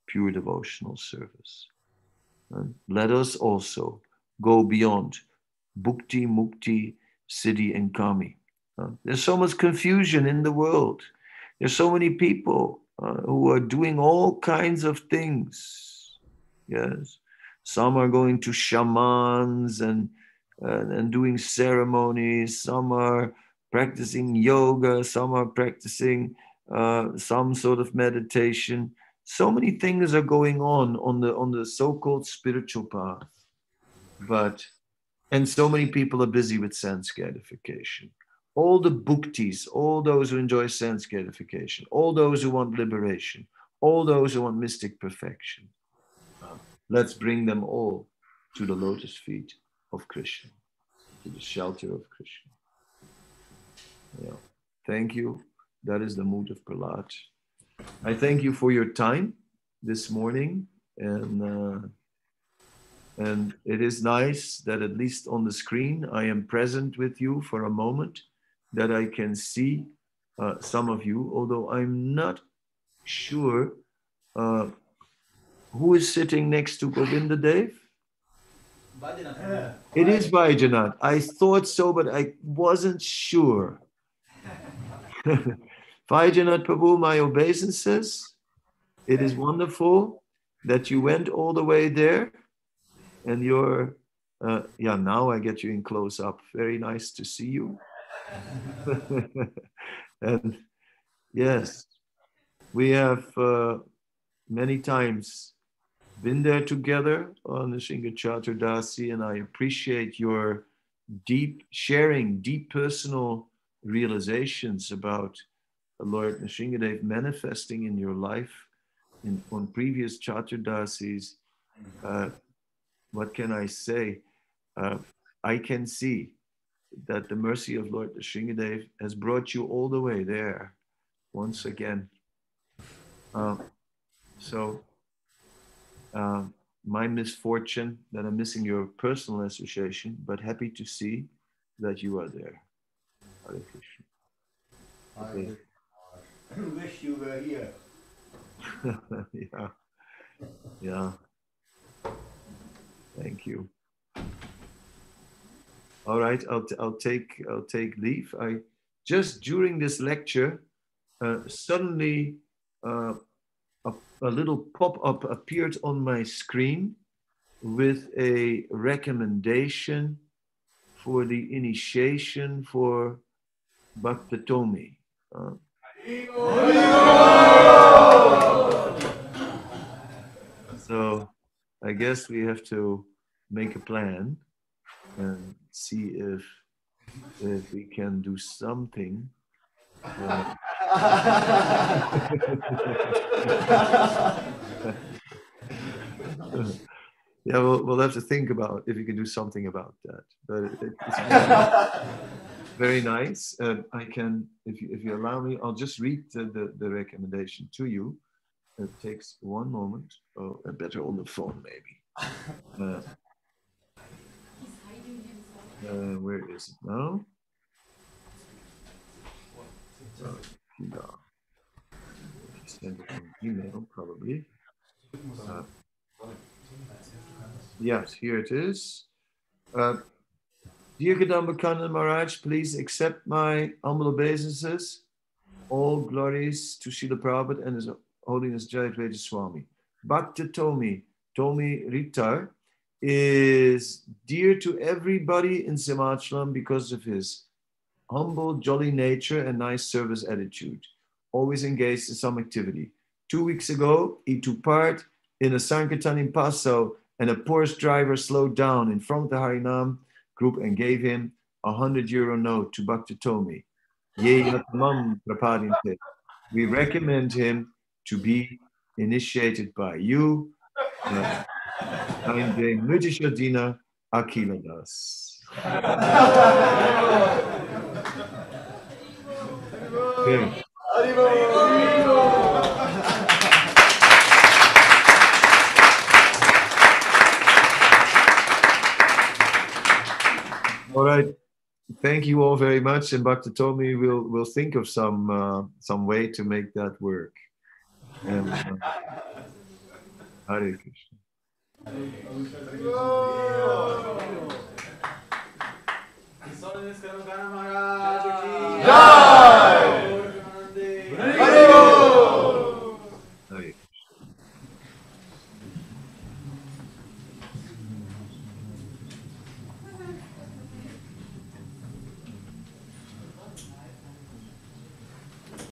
pure devotional service. And let us also go beyond bhukti, mukti, siddhi, and kami. There's so much confusion in the world. There's so many people who are doing all kinds of things. Yes, some are going to shamans and doing ceremonies. Some are practicing yoga. Some are practicing some sort of meditation. So many things are going on the so-called spiritual path, and so many people are busy with sense gratification. All the bhuktis, all those who enjoy sense gratification, all those who want liberation, all those who want mystic perfection. Let's bring them all to the lotus feet of Krishna, to the shelter of Krishna. Yeah. Thank you. That is the mood of Prahlad. I thank you for your time this morning, and it is nice that at least on the screen I am present with you for a moment, that I can see some of you, although I'm not sure who is sitting next to Govinda Dev. It is Vaijanath. I thought so, but I wasn't sure. Vaijanath Prabhu, my obeisances. It is wonderful that you went all the way there, and you're, now I get you in close up. Very nice to see you. And yes, we have many times been there together on the Caturdasi, and I appreciate your deep personal realizations about the Lord Nrsimhadev manifesting in your life on previous Chaturdasis. What can I say? I can see that the mercy of Lord Nrsimhadev has brought you all the way there once again. So my misfortune that I'm missing your personal association, but happy to see that you are there. Hare Krishna. Okay. I wish you were here. Yeah. Yeah. Thank you. All right, I'll take leave. I just during this lecture suddenly a little pop-up appeared on my screen with a recommendation for the initiation for Bhaktatomi. So I guess we have to make a plan and see if we can do something. Yeah, we'll have to think about if you can do something about that. But it's very nice. I can, if you allow me, I'll just read the recommendation to you. It takes one moment. Oh, better on the phone, maybe. Where is it now? Send it an email, probably. Yes, here it is. Dear Kadamba Kanana Maharaj, please accept my humble obeisances. All glories to Srila Prabhupada and His Holiness Jayadvaita Swami. Bhakta Tomi Ritar, is dear to everybody in Simhachalam because of his humble, jolly nature and nice service attitude. Always engaged in some activity. 2 weeks ago, he took part in a Sankirtan in Passau, and a Porsche driver slowed down in front of the Harinam group and gave him a €100 note to Bhakta Tomi. We recommend him to be initiated by you. Akila Das. Okay. All right. Thank you all very much. And Bhakta Tomi will think of some way to make that work. And, Hare Krishna. His Holiness Kanana Maharaj.